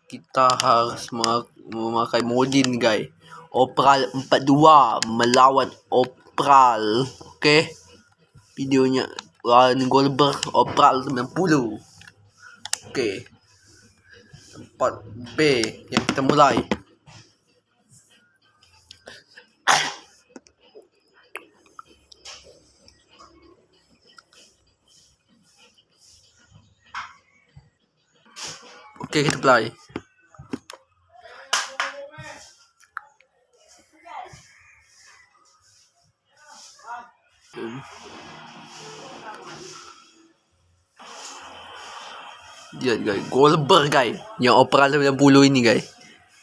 kita harus memakai Modin guys. Opral 42 melawan Opral. Okey. Videonya Goldberg Opral 90. Okey. Tempat B yang kita mulai. Okey, kita play. Lihat guys, Goldberg guys. Yang Opral 90 ini guys.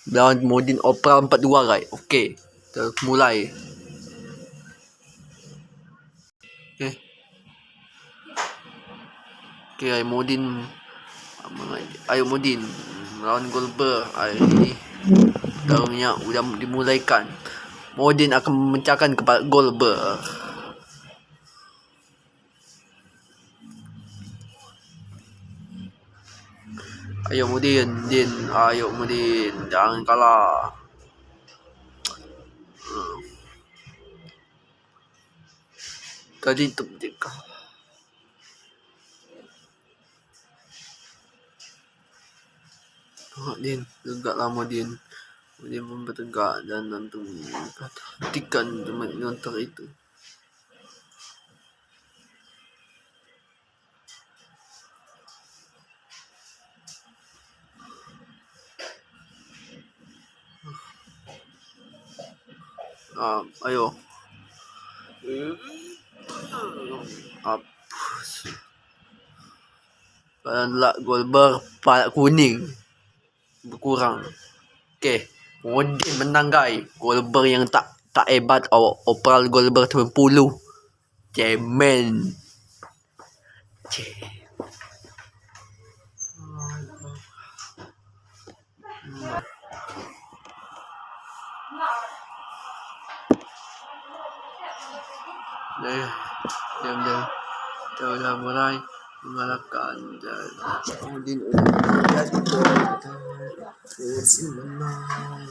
Lawan Modin Opral 42 guys. Okey, kita mulai. Okey. Okey, ay Modin. Ayo Modin melawan Goldberg. Ini tarungnya sudah dimulaikan. Modin akan memecahkan kepala Goldberg. Ayo Modin, ayo Modin, jangan kalah. Tadi terdekat. Din, tegak lama Din. Dia pun bertegak dan nanti hentikan teman nonton itu. Ayo. Palak Goldberg, palak kuning berkurang. Okey, Modin menang guys. Goldberg yang tak hebat. Opral Goldberg 90. Cemen. Diam. Kita sudah mulai mengalahkan dan Modin jadi menang.